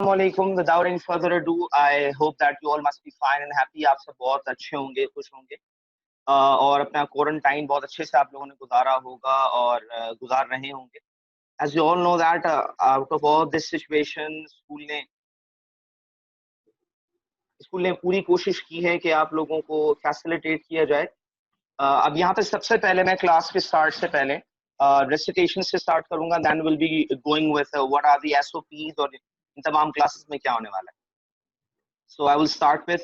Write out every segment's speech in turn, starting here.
Assalamualaikum. Without any further ado, I hope that you all must be fine and happy. आप सब बहुत अच्छे होंगे, खुश होंगे और अपना क्वारंटाइन बहुत अच्छे से आप लोगों ने गुजारा होगा और गुजार रहे होंगे. As you all know that out of all this situation, school ने पूरी कोशिश की है कि आप लोगों को फैसिलिटेट किया जाए. अब यहाँ पे सबसे पहले मैं क्लास के स्टार्ट से पहले रेसिटेशन से स्टार्ट करूंगा. Then will be going with what are the SOPs और इन तमाम क्लासेस में क्या होने वाला है. So I will start with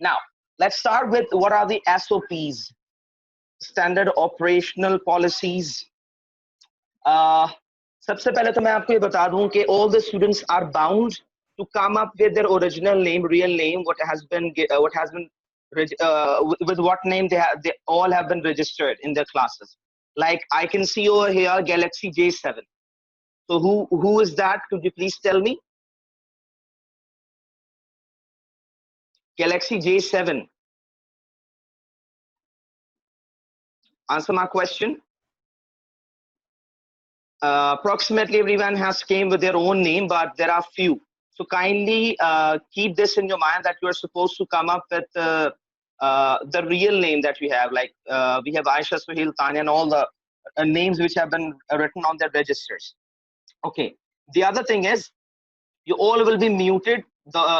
Now, let's start with what are the SOPs, Standard Operational Policies. सबसे पहले तो मैं आपको ये बता दूं कि all the students are bound to come up with their original name, real name, what has been with what name they all have been registered in their classes. Like I can see over here Galaxy J7. So who is that? Could you please tell me? Galaxy J7. Answer my question. Approximately everyone has came with their own name, but there are few. So kindly keep this in your mind that you are supposed to come up with the real name that we have. Like we have Aisha, Suhail, Tanya, and all the names which have been written on their registers. Okay. The other thing is, you all will be muted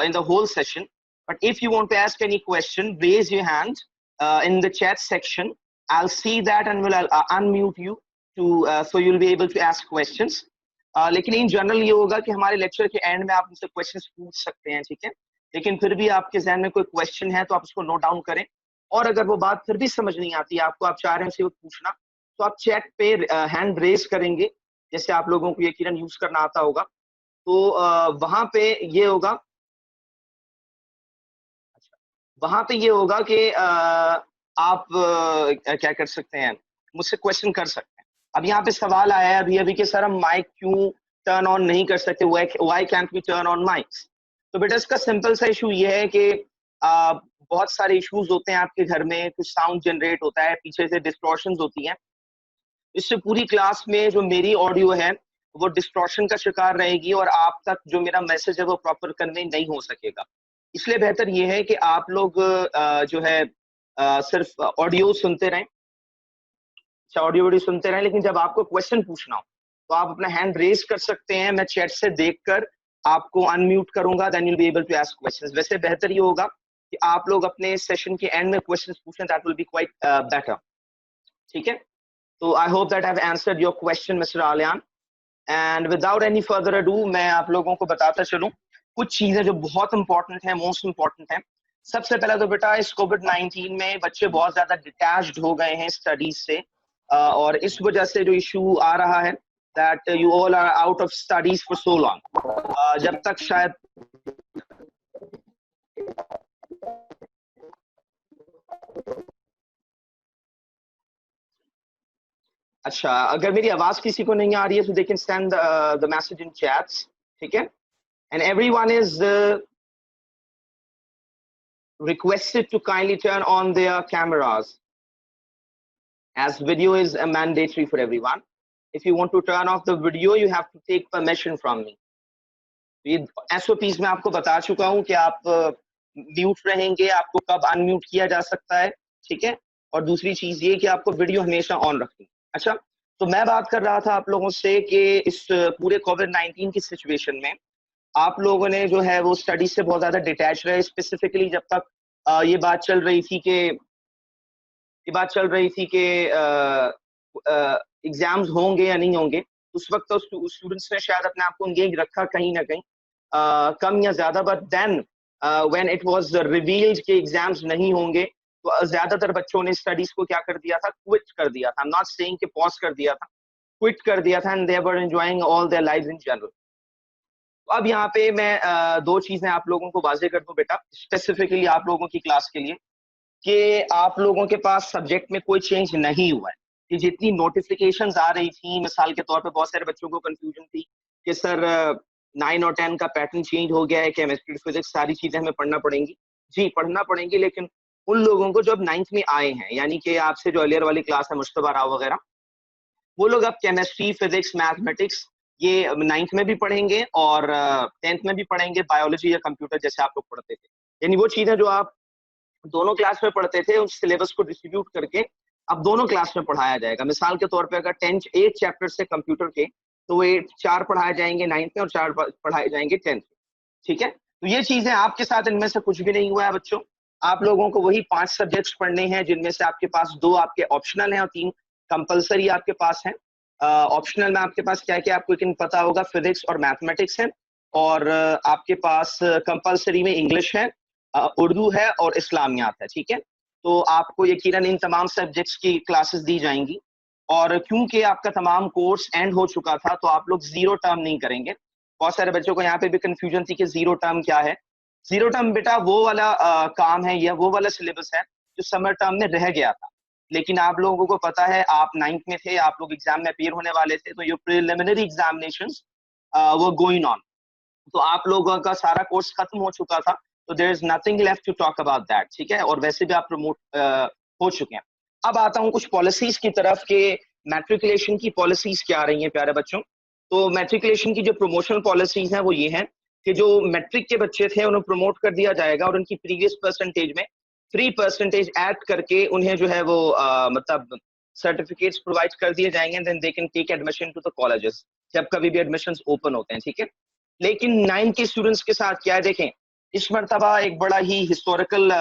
in the whole session. But if you want to ask any question, raise your hand in the chat section. I'll see that and will unmute you so you'll be able to ask questions. लेकिन in general ये होगा कि हमारे lecture के and में आप मुझसे questions पूछ सकते हैं, ठीक है. लेकिन फिर भी आपके ज़हन में कोई क्वेश्चन है तो आप उसको नोट डाउन करें. और अगर वो बात फिर भी समझ नहीं आती, आपको आप चाह रहे हैं उसे पूछना, तो आप चैट पे हैंड रेज करेंगे, जैसे आप लोगों को यकीनन यूज करना आता होगा. तो वहां पे ये होगा कि आप क्या कर सकते हैं, मुझसे क्वेश्चन कर सकते हैं. अब यहाँ पे सवाल आया है अभी कि सर हम माइक क्यों टर्न ऑन नहीं कर सकते, why can't we turn on mics. तो बेटा इसका सिंपल सा इशू ये है कि बहुत सारे इश्यूज होते हैं आपके घर में, कुछ साउंड जनरेट होता है, पीछे से डिस्टॉर्शंस होती हैं. इससे पूरी क्लास में जो मेरी ऑडियो है वो डिस्टॉर्शन का शिकार रहेगी और आप तक जो मेरा मैसेज है वो प्रॉपर कन्वे नहीं हो सकेगा. इसलिए बेहतर ये है कि आप लोग जो है सिर्फ ऑडियो सुनते रहें, ऑडियो वीडियो सुनते रहें. लेकिन जब आपको क्वेश्चन पूछना हो तो आप अपना हैंड रेज कर सकते हैं. मैं चैट से देखकर आपको अनम्यूट करूंगा, then you'll be able to ask questions. वैसे बेहतर ये होगा कि आप लोग अपने सेशन के एंड में क्वेश्चंस पूछें, that will be quite better. ठीक है. तो I hope that I've answered your question, Mr. Alian. And without any further ado, मैं आप लोगों को बताता चलूं कुछ चीजें जो बहुत इंपॉर्टेंट है, मोस्ट इंपॉर्टेंट है. सबसे पहले तो बेटा इस कोविड-19 में बच्चे बहुत ज्यादा डिटैच्ड हो गए हैं स्टडीज से, और इस वजह से जो इशू आ रहा है that you all are out of studies for so long. जब तक शायद अच्छा, अगर मेरी आवाज किसी को नहीं आ रही है so they can send the message in chats, ठीक है. And everyone is requested to kindly turn on their cameras, as video is mandatory for everyone. If you want to turn off the video, you have to take permission from me. ये SOPs में आपको बता चुका हूँ कि आप mute रहेंगे, आपको कब अनम्यूट किया जा सकता है, ठीक है. और दूसरी चीज ये कि आपको वीडियो हमेशा ऑन रखनी. अच्छा, तो मैं बात कर रहा था आप लोगों से कि इस पूरे कोविड-19 की सिचुएशन में आप लोगों ने जो है वो स्टडी से बहुत ज्यादा डिटैच रहे. स्पेसिफिकली जब तक ये बात चल रही थी कि एग्जाम्स होंगे या नहीं होंगे, उस वक्त तो स्टूडेंट्स ने शायद अपने आप को एंगेज रखा कहीं ना कहीं, कम या ज्यादा. But then when it was revealed कि एग्जाम्स नहीं होंगे, तो ज्यादातर बच्चों ने स्टडीज को क्या कर दिया था, क्विट कर दिया था. आई एम नॉट सेइंग कि पॉज कर दिया था, क्विट कर दिया था, and they were enjoying all their lives in general. तो अब यहाँ पे मैं दो चीजें आप लोगों को वाजे कर दूं बेटा, स्पेसिफिकली आप लोगों की क्लास के लिए, कि आप लोगों के पास सब्जेक्ट में कोई चेंज नहीं हुआ है। कि जितनी नोटिफिकेशंस आ रही थी, मिसाल के तौर पे बहुत सारे बच्चों को कंफ्यूजन थी कि सर 9 और 10 का पैटर्न चेंज हो गया है, केमिस्ट्री फिजिक्स सारी चीजें हमें पढ़ना पड़ेंगी। जी पढ़ना पड़ेंगी, लेकिन उन लोगों को जो अब 9th में आए हैं, यानी कि आपसे जो अर्लियर वाली क्लास है मुश्तबा राव वगैरह, वो लोग अब केमिस्ट्री फिजिक्स मैथमेटिक्स ये 9th में भी पढ़ेंगे और 10th में भी पढ़ेंगे, बायोलॉजी या कंप्यूटर जैसे आप लोग पढ़ते थे। यानी वो चीजें जो आप दोनों क्लास में पढ़ते थे, उस सिलेबस को डिस्ट्रीब्यूट करके अब दोनों क्लास में पढ़ाया जाएगा। मिसाल के तौर पे अगर 10 8 चैप्टर्स थे कंप्यूटर के, तो वो 4 पढ़ाए जाएंगे 9th में और 4 पढ़ाए जाएंगे 10th में। ठीक है, तो ये चीजें आपके साथ इनमें से कुछ भी नहीं हुआ है बच्चों। आप लोगों को वही 5 सब्जेक्ट्स पढ़ने हैं, जिनमें से आपके पास 2 आपके ऑप्शनल हैं और 3 कंपलसरी आपके पास हैं। ऑप्शनल में आपके पास क्या क्या आपको लेकिन पता होगा, फिजिक्स और मैथमेटिक्स है, और आपके पास कंपलसरी में इंग्लिश है, उर्दू है और इस्लामियात है। ठीक है, तो आपको यकीनन इन तमाम सब्जेक्ट्स की क्लासेस दी जाएंगी, और क्योंकि आपका तमाम कोर्स एंड हो चुका था, तो आप लोग जीरो टर्म नहीं करेंगे। बहुत सारे बच्चों को यहाँ पे भी कंफ्यूजन थी कि जीरो टर्म क्या है। जीरो टर्म बेटा वो वाला काम है, या वो वाला सिलेबस है जो समर टर्म में रह गया था। लेकिन आप लोगों को पता है, आप 9th में थे, आप लोग एग्जाम में अपीयर होने वाले थे, तो ये प्रिलिमिनरी एग्जामिनेशंस वो गोइंग ऑन, तो आप लोगों का सारा कोर्स खत्म हो चुका था, तो there is nothing left to talk about that. ठीक है, और वैसे भी आप प्रमोट हो चुके हैं। अब आता हूँ कुछ पॉलिसीज की तरफ के, मैट्रिकुलेशन की पॉलिसीज क्या आ रही हैं प्यारे बच्चों। तो मैट्रिकुलेशन की जो प्रमोशनल पॉलिसीज हैं वो ये हैं कि जो मैट्रिक के बच्चे थे उन्हें प्रमोट कर दिया जाएगा, और उनकी प्रीवियस परसेंटेज में 3% ऐड करके उन्हें जो है वो मतलब सर्टिफिकेट्स प्रोवाइड कर दिए जाएंगे, then they can take admission to the colleges जब कभी भी एडमिशंस ओपन होते हैं। ठीक है, लेकिन 9 के स्टूडेंट्स के साथ क्या है, देखें, इस मर्तबा एक बड़ा ही हिस्टोरिकल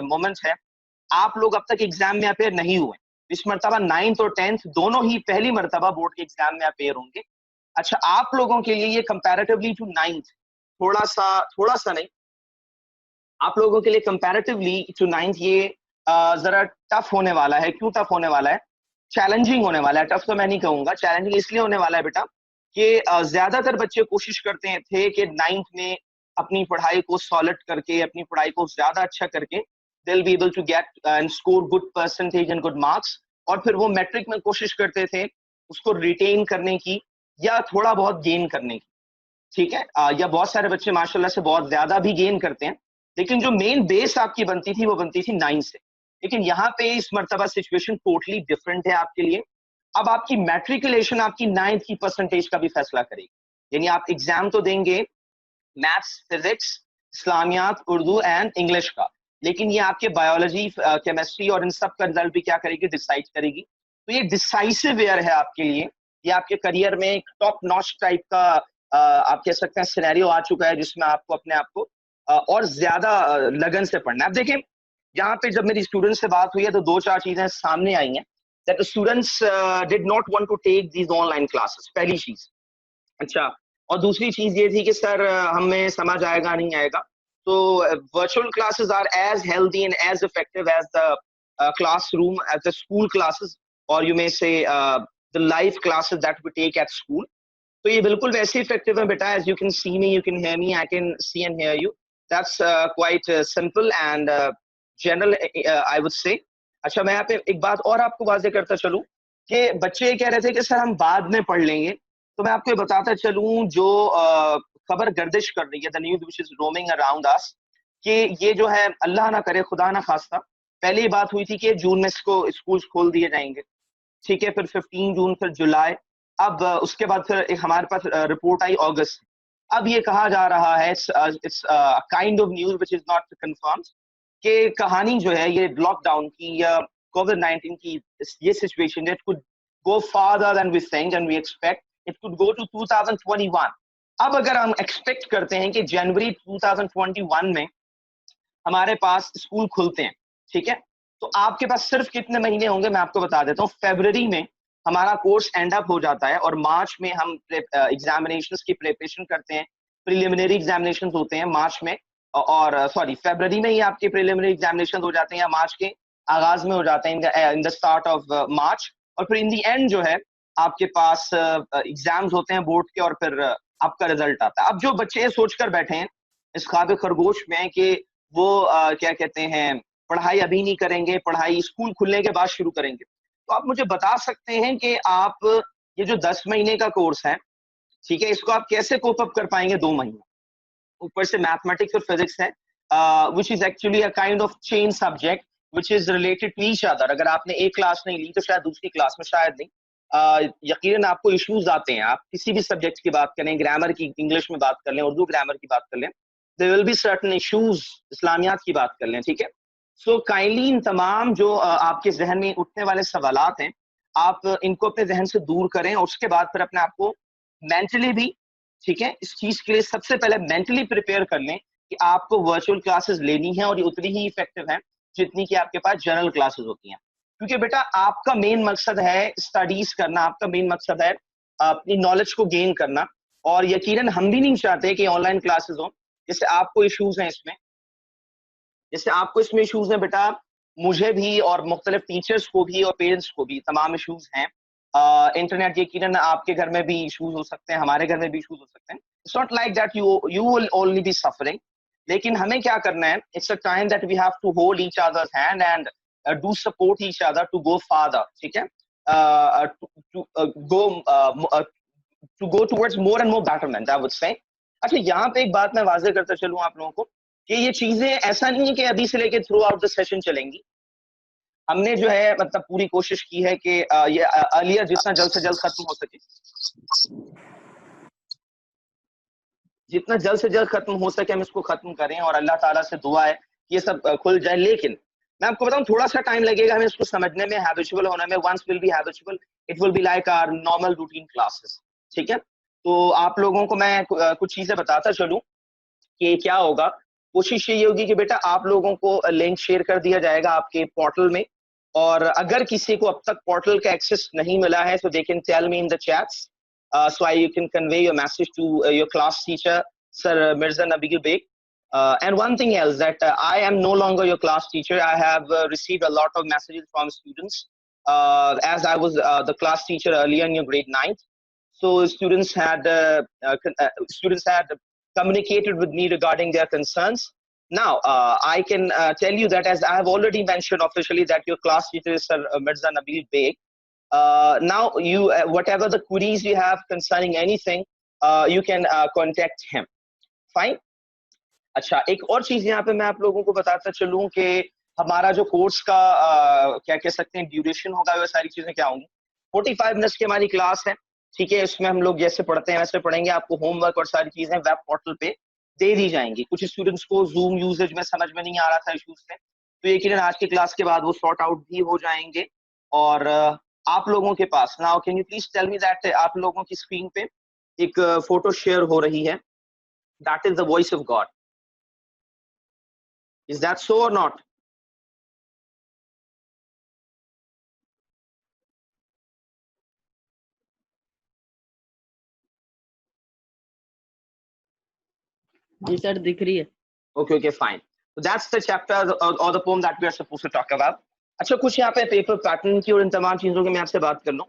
मोमेंट है। आप लोग अब तक एग्जाम में अपेयर नहीं हुए, इस मर्तबा 9th और 10th दोनों ही पहली मर्तबा बोर्ड के एग्जाम में अपेयर होंगे। अच्छा, आप लोगों के लिए ये कंपैरेटिवली टू 9th थोड़ा सा नहीं, आप लोगों के लिए कंपैरेटिवली टू 9th ये जरा टफ होने वाला है। क्यों टफ होने वाला है? चैलेंजिंग होने वाला है। टफ तो मैं नहीं कहूंगा, चैलेंजिंग इसलिए होने वाला है बेटा कि ज्यादातर बच्चे कोशिश करते हैं थे कि 9th में अपनी पढ़ाई को सॉलिड करके, अपनी पढ़ाई को ज्यादा अच्छा करके, they will be able to get and score good percentage and good marks, और फिर वो मैट्रिक में कोशिश करते थे उसको रिटेन करने की या थोड़ा बहुत गेन करने की। ठीक है, या बहुत सारे बच्चे माशाल्लाह से बहुत ज्यादा भी गेन करते हैं, लेकिन जो मेन बेस आपकी बनती थी वो बनती थी 9 से। लेकिन यहाँ पे इस मर्तबा सिचुएशन टोटली डिफरेंट है आपके लिए। अब आपकी मैट्रिकुलेशन आपकी 9th की परसेंटेज का भी फैसला करेगी। यानी आप एग्जाम तो देंगे मैथ्स, फिजिक्स, इस्लामियात, उर्दू एंड इंग्लिश का, लेकिन ये आपके बायोलॉजी, केमिस्ट्री और इन सब का रिजल्ट भी क्या करेगी, डिसाइड करेगी। तो ये डिसाइसिव ईयर है आपके लिए। ये आपके करियर में एक टॉप नॉच टाइप का आप कह सकते हैं सिनेरियो आ चुका है, जिसमें आपको अपने आप को और ज्यादा लगन से पढ़ना है। अब देखें, यहाँ पे जब मेरी स्टूडेंट्स से बात हुई है, तो दो चार चीजें सामने आई हैं that the students did not want to take these online classes, पहली चीज। अच्छा, और दूसरी चीज ये थी कि सर हमें समझ आएगा नहीं आएगा। तो virtual classes are as healthy and as effective as the classroom, as the school classes, or you may say the live classes that we take at school। तो ये बिल्कुल वैसे इफेक्टिव है बेटा। As you can see me, you can hear me, I can see and hear you. That's quite simple and general, I would say. अच्छा, मैं यहाँ पे एक बात और आपको वाजे करता चलूं कि बच्चे ये कह रहे थे कि सर हम बाद में पढ़ लेंगे। तो मैं आपको ये बताता चलूं, जो खबर गर्दिश कर रही है, the news which is roaming around us, कि ये जो है, अल्लाह ना करे, खुदा ना खास्ता, पहले ही बात हुई थी कि जून में इसको स्कूल खोल दिए जाएंगे। ठीक है, फिर 15 जून, फिर जुलाई, अब उसके बाद फिर एक हमारे पास रिपोर्ट आई अगस्त। अब ये कहा जा रहा है, it's kind of news which is not confirmed, कि कहानी जो है ये लॉकडाउन की या कोविड-19 की, ये situation it could go farther than we think and we expect, it could go to 2021। अब अगर हम एक्सपेक्ट करते हैं कि जनवरी 2021 में हमारे पास स्कूल खुलते हैं, ठीक है, तो आपके पास सिर्फ कितने महीने होंगे, मैं आपको बता देता हूँ। फरवरी में हमारा कोर्स एंड अप हो जाता है, और मार्च में हम एग्जामिनेशंस की प्रिपरेशन करते हैं। प्रिलिमिनरी एग्जामिनेशंस होते हैं मार्च में, और सॉरी, फरवरी में ही आपके प्रिलिमिनरी एग्जामिनेशन हो जाते हैं, या मार्च के आगाज में हो जाते हैं, in the start of March. और फिर इन द एंड जो है आपके पास एग्जाम्स होते हैं बोर्ड के, और फिर आपका रिजल्ट आता है। अब जो बच्चे ये सोचकर बैठे हैं इस ख्वाब खरगोश में कि वो क्या कहते हैं पढ़ाई अभी नहीं करेंगे, पढ़ाई स्कूल खुलने के बाद शुरू करेंगे, तो आप मुझे बता सकते हैं कि आप ये जो 10 महीने का कोर्स है, ठीक है, इसको आप कैसे कोप अप कर पाएंगे 2 महीने? ऊपर से मैथमेटिक्स और फिजिक्स है, which is actually a kind of chain subject which is related to each other. अगर आपने एक क्लास नहीं ली तो शायद दूसरी क्लास में शायद नहीं। यकीनन आपको इश्यूज आते हैं, आप किसी भी सब्जेक्ट की बात करें, ग्रामर की इंग्लिश में बात कर लें, उर्दू ग्रामर की बात कर लें, there will be certain issues, इस्लामियात की बात कर लें, ठीक है। सो काइंडली इन तमाम जो आपके जहन में उठने वाले सवालात हैं, आप इनको अपने जहन से दूर करें और उसके बाद फिर अपने आप को मेंटली भी, ठीक है, इस चीज के लिए सबसे पहले मेंटली प्रिपेयर कर लें कि आपको वर्चुअल क्लासेस लेनी है और ये उतनी ही इफेक्टिव है जितनी कि आपके पास जनरल क्लासेस होती हैं। क्योंकि बेटा आपका मेन मकसद है स्टडीज करना, आपका मेन मकसद है अपनी नॉलेज को गेन करना, और यकीनन हम भी नहीं चाहते कि ऑनलाइन क्लासेस हो। जैसे आपको इश्यूज हैं इसमें, जैसे आपको इसमें इश्यूज हैं बेटा, मुझे भी और मुख्तलिफ टीचर्स को भी और पेरेंट्स को भी तमाम इश्यूज हैं। इंटरनेट यकीनन आपके घर में भी इश्यूज हो सकते हैं, हमारे घर में भी इश्यूज हो सकते हैं। It's not like that you will only be suffering, लेकिन हमें क्या करना है, it's a time that we have to hold each others hand and do support each other to go farther, ठीक है, to go towards more and more betterment, I would say. अच्छा, यहाँ पे एक बात मैं वाज़ेह करता चलूँ आप लोगों को कि ये चीजें ऐसा नहीं है कि अभी से लेके थ्रू आउट द सेशन चलेंगी। हमने जो है मतलब पूरी कोशिश की है कि ये अर्लियर जितना जल्द से जल्द खत्म हो सके, जितना जल्द से जल्द खत्म हो सके हम इसको खत्म करें, और अल्लाह ताला से दुआ है कि ये सब खुल जाए। लेकिन मैं आपको बताऊं थोड़ा सा टाइम लगेगा हमें इसको समझने में, हैबिचुअल होने में। Once will be habitual, it will be like our normal routine classes, ठीक है। तो आप लोगों को मैं कुछ चीजें बताता चलूं कि क्या होगा। कोशिश ये होगी कि बेटा आप लोगों को लिंक शेयर कर दिया जाएगा आपके पोर्टल में, और अगर किसी को अब तक पोर्टल का एक्सेस नहीं मिला है तो they can tell me in the chats, so you can convey your message to your class teacher, Sir Mirza Nabil Beg. And one thing else, that I am no longer your class teacher. I have received a lot of messages from students, as I was the class teacher earlier in your grade 9th. So students had communicated with me regarding their concerns. Now I can tell you that, as I have already mentioned officially, that your class teacher is Sir Mirza Nabil Beg. Now you whatever the queries you have concerning anything, you can contact him. Fine. अच्छा, एक और चीज यहाँ पे मैं आप लोगों को बताता चलूं कि हमारा जो कोर्स का क्या कह सकते हैं ड्यूरेशन होगा, वो सारी चीजें क्या होंगी। 45 मिनट्स की हमारी क्लास है, ठीक है। इसमें हम लोग जैसे पढ़ते हैं वैसे पढ़ेंगे। आपको होमवर्क और सारी चीजें वेब पोर्टल पे दे दी जाएंगी। कुछ स्टूडेंट्स को जूम यूजेज में समझ में नहीं आ रहा था इश्यूज से, तो यकीनन आज की क्लास के बाद वो सॉर्ट आउट भी हो जाएंगे। और आप लोगों के पास now, can you please tell me that, आप लोगों की स्क्रीन पे एक फोटो शेयर हो रही है, that is the voice of God. Is that so और नॉट? जी सर, दिख रही है। Okay, okay, fine. So that's the chapter or the poem that we are supposed to talk about. अच्छा, कुछ यहाँ पे पेपर पैटर्न की और इन तमाम चीजों की मैं आपसे बात कर लूँ।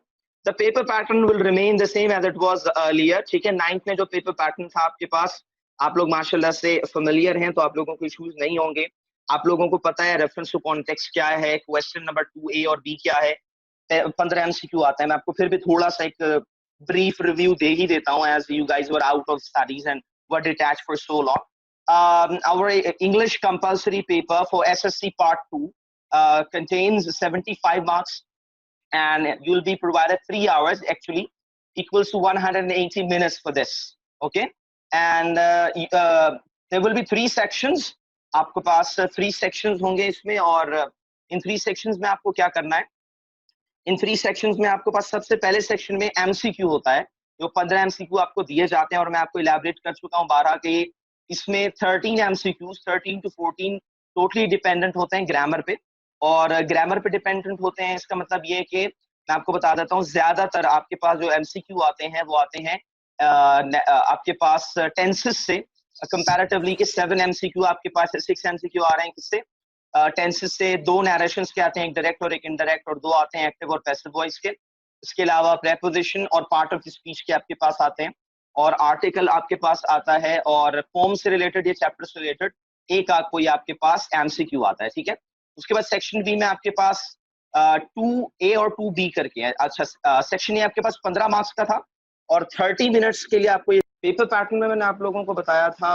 The paper pattern will remain the same as it was earlier, ठीक है। 9th में जो पेपर पैटर्न था आपके पास, आप लोग माशाल्लाह से फेमिलियर हैं, तो आप लोगों को इश्यूज नहीं होंगे। आप लोगों को पता है रेफरेंस टू कॉन्टेक्स्ट क्या है, क्वेश्चन नंबर 2A और B क्या है, 15 MCQ आता है। मैं आपको फिर भी थोड़ा सा एक ब्रीफ रिव्यू दे ही देता हूँ, as you guys were out of studies and were detached for so long. Our English compulsory paper for SSC Part 2 contains 75 marks, and you will be provided 3 hours, actually equals to 180 minutes for this. Okay, and there will be 3 sections. आपके पास 3 sections होंगे इसमें, और इन 3 sections में आपको क्या करना है। इन 3 sections में आपके पास सबसे पहले section में MCQ होता है, जो 15 MCQ आपको दिए जाते हैं, और मैं आपको elaborate कर चुका हूँ 12 के। इसमें 13 MCQs 13 to 14 टोटली डिपेंडेंट होते हैं ग्रामर पे, और ग्रामर पे डिपेंडेंट होते हैं। इसका मतलब ये है कि मैं आपको बता देता हूँ, ज्यादातर आपके पास जो MCQ आते हैं वो आते हैं आपके पास टेंसेस से कंपैरेटिवली, के 7 MCQ आपके पास 6 MCQ आ रहे हैं किससे, टेंसेस से। 2 नरेशंस के आते हैं, एक डायरेक्ट और एक इनडायरेक्ट, और 2 आते हैं एक्टिव और पैसिव वॉइस के। इसके अलावा प्रेपोजिशन और पार्ट ऑफ स्पीच के आपके पास आते हैं। और आर्टिकल आपके पास आता है, और पोम से रिलेटेड या चैप्टर से रिलेटेड एक कोई आपके पास एमसीक्यू आता है, ठीक है। उसके बाद सेक्शन बी में आपके पास 2A और 2B करके है। अच्छा, सेक्शन ए आपके पास 15 मार्क्स का था, और 30 मिनट्स के लिए आपको ये पेपर पैटर्न में मैंने आप लोगों को बताया था।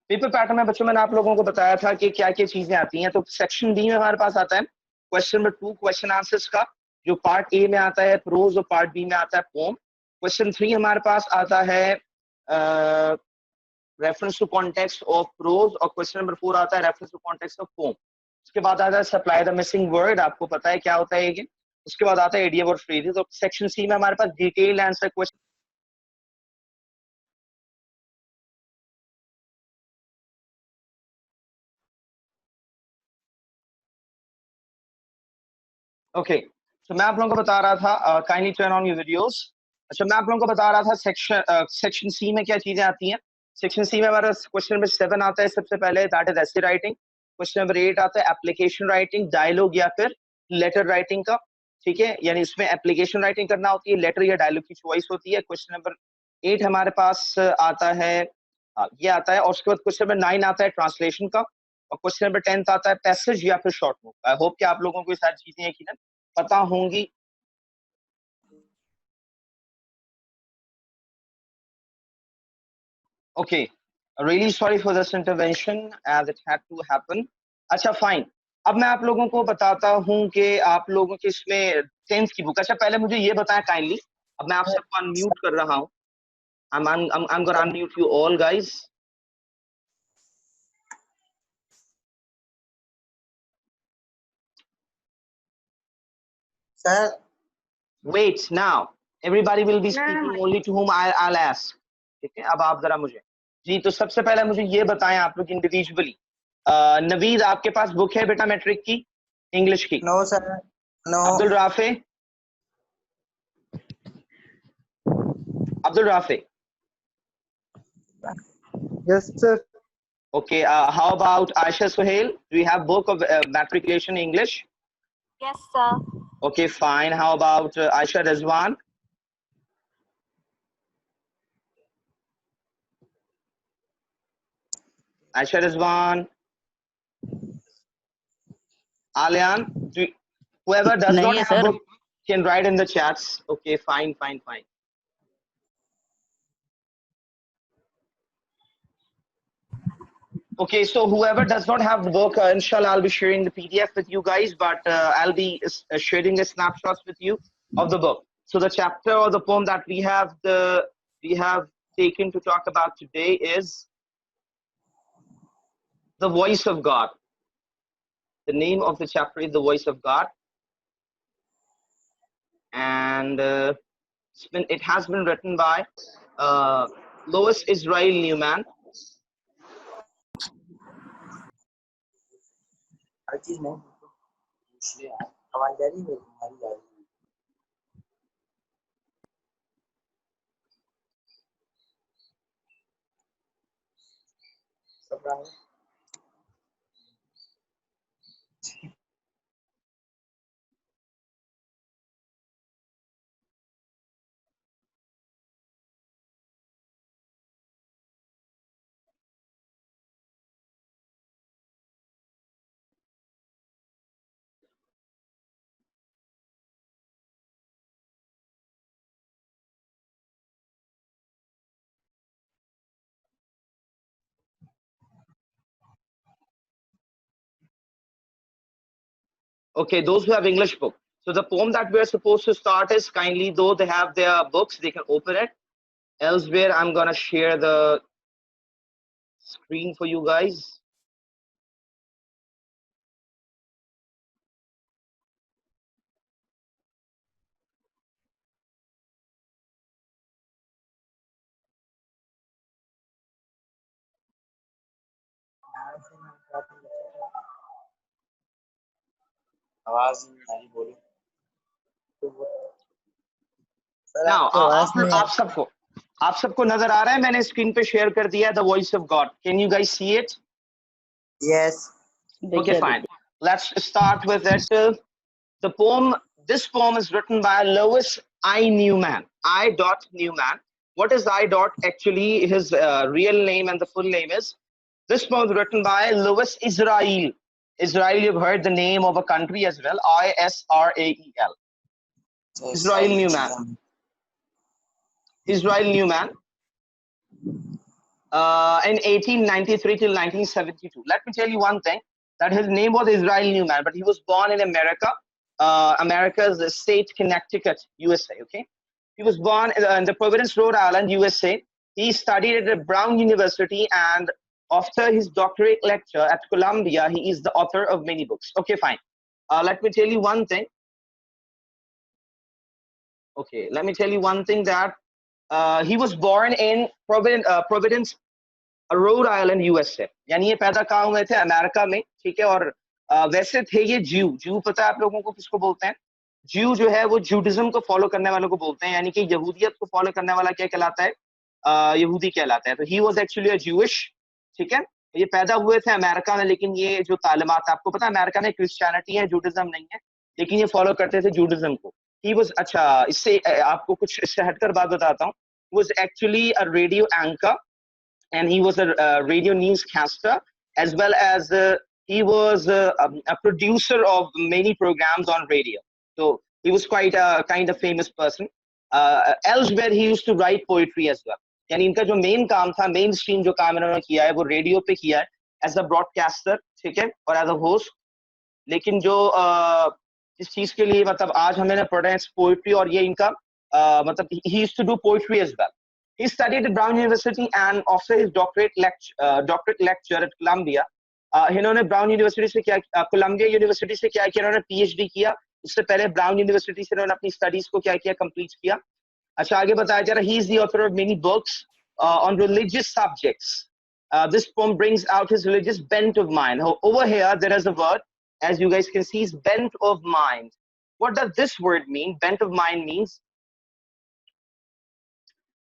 पेपर पैटर्न में बच्चों मैंने आप लोगों को बताया था कि क्या क्या चीजें आती हैं। तो सेक्शन बी में हमारे पास आता है क्वेश्चन नंबर 2 क्वेश्चन आंसर्स का, जो पार्ट ए में आता है प्रोज और पार्ट बी में आता है पोम। क्वेश्चन 3 हमारे पास आता है reference to context of prose, और क्वेश्चन नंबर 4 आता है reference to context of poem. उसके बाद आता है सप्लाई द मिसिंग वर्ड, आपको पता है क्या होता है ये। उसके बाद आता है इडियम और फ्रेजेस। तो सेक्शन सी में हमारे पास डिटेल्ड आंसर क्वेश्चन। ओके, तो मैं आप लोगों को बता रहा था, kindly turn on your videos. अच्छा, मैं आप लोगों को बता रहा था सेक्शन सी में क्या चीजें आती हैं। सेक्शन सी में हमारा क्वेश्चन नंबर 7 आता है सबसे पहले, that is essay writing. Question number 8 आता है एप्लीकेशन राइटिंग, डायलॉग या फिर लेटर राइटिंग का, ठीक है। यानी इसमें एप्लीकेशन राइटिंग करना होती है, लेटर या डायलॉग की चॉइस होती है। क्वेश्चन नंबर 8 हमारे पास आता है, ये आता है। और उसके बाद क्वेश्चन नंबर 9 आता है ट्रांसलेशन का, और क्वेश्चन नंबर 10 आता है पैसेज या फिर शॉर्ट नोट। आई होप कि आप लोगों को ये सारी चीजें यकीनन पता होंगी। Okay, really sorry for this intervention as it had to happen. अच्छा फाइन, अब मैं आप लोगों को बताता हूँ कि आप लोगों के इसमें 10th की बुक। अच्छा पहले मुझे ये बताएं काइंडली, अब मैं आप सबको अनम्यूट कर रहा हूँ। I'm gonna unmute you all guys. Sir, Wait now. Everybody will be speaking only to whom I'll ask. ठीक है, अब आप जरा मुझे जी, तो सबसे पहले मुझे ये बताएं आप लोग इंडिविजुअली। नवीद, आपके पास बुक है बेटा मैट्रिक की, इंग्लिश की? no, sir. No. Abdul Rafe, Abdul Rafe, Yes, sir. okay. How about Aisha Suhail? Do you have book of matriculation English? Yes, sir. Okay, fine. How about Aisha Rizwan? Aisha Rizwan, Alian, whoever does नहीं not है have sir. book can write in the chats. Okay, fine, fine, fine. Okay, so whoever does not have the book, inshallah, I'll be sharing the PDF with you guys, but I'll be sharing the snapshots with you of the book. So the chapter or the poem that we have taken to talk about today is The Voice of God. The name of the chapter is The Voice of God, and it has been written by Lois Israel Newman. हर चीज नहीं पूछ ले यार, हमारी जा रही है, हमारी जा रही है। सब रहा है। Okay, those who have English book. So the poem that we're supposed to start is, kindly, though they have their books, they can open it. Elsewhere, I'm gonna share the screen for you guys. आवाज नहीं आ रही, बोलो। Sir Now, आपकी आवाज नहीं आ आप सबको नजर आ रहा है? मैंने स्क्रीन पे शेयर कर दिया The Voice of God. Can you guys see it? रही। Yes. Okay, fine. Let's start with it. The poem This poem is written by Lewis I. Newman. I. Newman. What is I. Actually, his real name and the full name is. This poem is written by Lewis Israel. Israel, you've heard the name of a country as well. Israel. So Israel Newman. Israel Newman. In 1893 till 1972. Let me tell you one thing, that his name was Israel Newman, but he was born in America. America's state, Connecticut, USA, okay? He was born in the Providence, Rhode Island, USA. He studied at Brown University, and after his doctorate lecture at Columbia, he is the author of many books. Okay, fine. Let me tell you one thing. Okay, let me tell you one thing, that he was born in Providence, Rhode Island USA, यानी ये पैदा कहाँ हुए थे? America में, ठीक है। और वैसे थे ये ज्यू पता है आप लोगों को किसको बोलते हैं? ज्यू जो है वो जूडिज्म को फॉलो करने वालों को बोलते हैं, यानी कि यहूदियत को फॉलो करने वाला क्या कहलाता है? यहूदी कहलाता है। तो he was actually a Jewish, ठीक है। ये पैदा हुए थे अमेरिका में, लेकिन ये जो तालिमात, आपको पता है अमेरिका में क्रिश्चियनिटी है, जूडिज्म नहीं है, लेकिन ये फॉलो करते थे जूडिज्म को। ही वाज, अच्छा इससे आपको कुछ इससे हटकर बात बताता हूँ, was actually a radio anchor, and he was a radio newscaster, as well as he was a producer of many programs on radio. So he was quite a kind of famous person. Elsewhere he used to write poetry as well. यानी इनका जो main काम था, main stream जो काम इन्होंने किया है वो रेडियो पे किया है, एज अ ब्रॉडकास्टर, ठीक है, और एज अ होस्ट। लेकिन जो इस चीज के लिए मतलब आज हमें पढ़ रहे हैं पोइट्री, और ये इनका मतलब he used to do poetry as well. He studied at Brown University, and after his doctorate lecture at Columbia, इन्होंने ब्राउन यूनिवर्सिटी से क्या, कोलंबिया यूनिवर्सिटी से क्या किया, इन्होंने पीएचडी किया। उससे पहले ब्राउन यूनिवर्सिटी से इन्होंने अपनी स्टडीज को क्या किया, कंप्लीट किया। अच्छा आगे बताया जा रहा है, he is the author of many books on religious subjects. This poem brings out his religious bent of mind. Over here there is a word, as you guys can see, is bent of mind. What does this word mean? Bent of mind means,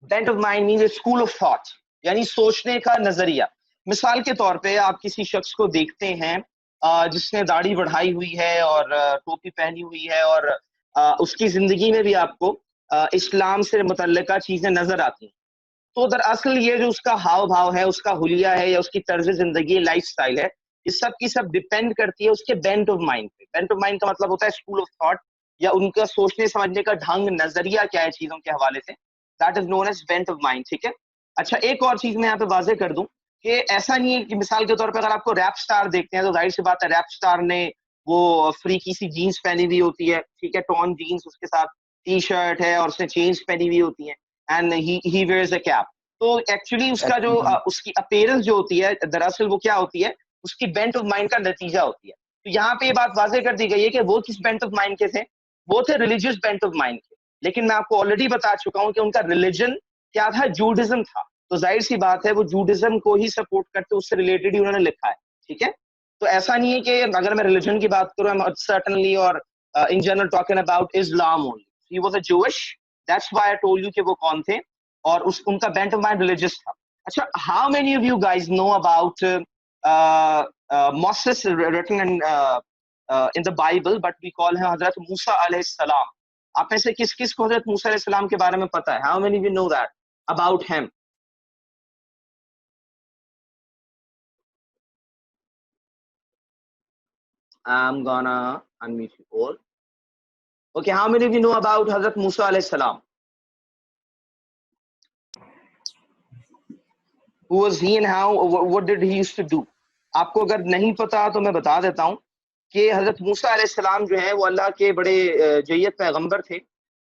bent of mind means a school of thought, यानी सोचने का नजरिया। मिसाल के तौर पे आप किसी शख्स को देखते हैं जिसने दाढ़ी बढ़ाई हुई है और टोपी पहनी हुई है, और उसकी जिंदगी में भी आपको इस्लाम से मुतल्लिका चीजें नजर आती हैं, तो दरअसल ये जो उसका हाव भाव है, उसका हुलिया है, या उसकी तर्ज जिंदगी, लाइफस्टाइल है, ये सब की सब डिपेंड करती है उसके बेंट ऑफ माइंड पे। बेंट ऑफ माइंड का मतलब होता है स्कूल ऑफ थॉट, या उनका सोचने समझने का ढंग, नजरिया क्या है चीजों के हवाले से, that is known as bent of mind, ठीक है। अच्छा एक और चीज मैं यहाँ पे वाजे कर दूं कि ऐसा नहीं है कि मिसाल के तौर पे अगर आपको रैप स्टार देखते हैं तो जाहिर सी बात है रैप स्टार ने वो फ्रीकी सी जीन्स पहनी हुई होती है, ठीक है, टॉन जीन्स, उसके साथ टी शर्ट है और उसने चेन्स पहनी हुई होती है, and he wears a cap. तो एक्चुअली उसका जो उसकी अपीयरेंस जो होती है, दरअसल वो क्या होती है, उसकी बेंट ऑफ माइंड का नतीजा होती है। तो यहाँ पे ये बात वाजे कर दी गई है कि वो किस बेंट ऑफ माइंड के थे, वो थे रिलीजियस बेंट ऑफ माइंड के। लेकिन मैं आपको ऑलरेडी बता चुका हूं कि उनका रिलीजन क्या था, जूडिज्म था। तो जाहिर सी बात है वो जूडिज्म को ही सपोर्ट करते, उससे रिलेटेड ही उन्होंने लिखा है, ठीक है। तो ऐसा नहीं है कि अगर मैं रिलीजन की बात करूं सर्टेनली, और in general talking about Islam only, he was a Jewish, that's why I told you कि वो कौन थे, और उनका बेंट ऑफ माइंड रिलीजियस था। अच्छा, how many of you guys know about Moses written in the Bible, but we call him Hazrat Musa alayhi salam. आप में से किस किस को हजरत मूसा अलैहि सलाम के बारे में पता है? How many of you know that about him? I'm gonna unmute you all. Okay, how many of you know about Hazrat Musa alayhi salam? Who was he and how? What did he used to do? आपको अगर नहीं पता तो मैं बता देता हूँ कि हजरत मूसा अलैहिस्सलाम जो है वो अल्लाह के बड़े जय्यद पैगंबर थे,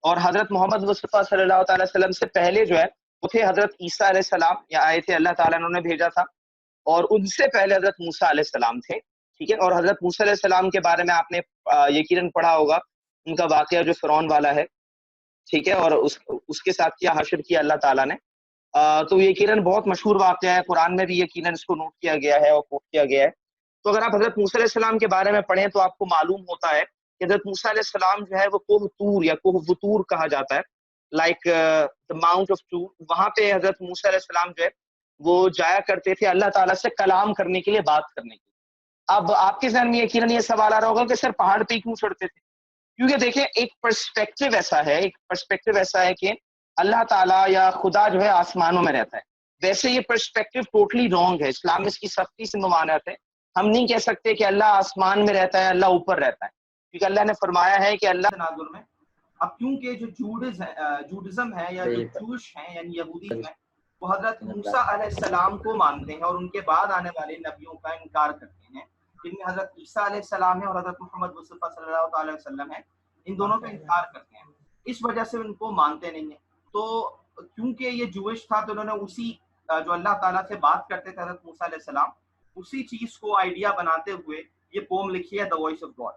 और हजरत मोहम्मद मुस्तफ़ा सल्लल्लाहु अलैहि वसल्लम से पहले जो है वो थे हजरत ईसा अलैहिस्सलाम, या आए थे, अल्लाह ताला ने उन्हें भेजा था, और उनसे पहले हजरत मूसा अलैहिस्सलाम थे, ठीक है। और हजरत मूसा अलैहिस्सलाम के बारे में आपने यकीनन पढ़ा होगा, उनका वाकया जो फिरौन वाला है, ठीक है, और उसके साथ क्या हशर किया अल्लाह ताला ने। तो यकीनन बहुत मशहूर वाकया है, कुरान में भी यकीनन इसको नोट किया गया है और कोट किया गया है। तो अगर आप हजरत मूसा अलैहिस्सलाम के बारे में पढ़ें तो आपको मालूम होता है कि हजरत मूसा अलैहिस्सलाम जो है वो कोह तूर या कोह वतूर कहा जाता है, like the mount of tour. वहां पे हजरत मूसा अलैहिस्सलाम जो है वो जाया करते थे अल्लाह ताला से कलाम करने के लिए, बात करने के लिए। अब आपके जहन में यकीनन ये सवाल आ रहा होगा कि सर पहाड़ पे क्यों चढ़ते थे? क्योंकि देखें एक पर्सपेक्टिव ऐसा है कि अल्लाह ताला या खुदा जो है आसमानों में रहता है। वैसे ये पर्सपेक्टिव टोटली रॉन्ग है। इस्लाम में इसकी सख्ती से ममानत है। हम नहीं कह सकते कि अल्लाह आसमान में रहता है, अल्लाह ऊपर रहता है, क्योंकि अल्लाह ने फरमाया है कि अल्लाह तनाजुर में। अब क्योंकि जो जूडिज्म है या जो जूश हैं यानी यहूदी हैं, वो हजरत मूसा अलैहिस्सलाम को मानते हैं और उनके बाद आने वाले नबियों का इनकार करते हैं, जिनमें हजरत ईसा अलैहिस्सलाम है और हजरत मोहम्मद मुस्तफा सल्लल्लाहु अलैहि वसल्लम है। इन दोनों का इनकार करते हैं, इस वजह से उनको मानते नहीं है। तो क्योंकि ये जूश था तो उन्होंने उसी जो अल्लाह ताला से बात करते थे हजरत मूसा अलैहिस्सलाम, उसी चीज को आइडिया बनाते हुए ये पोम लिखी है द वॉइस ऑफ गॉड।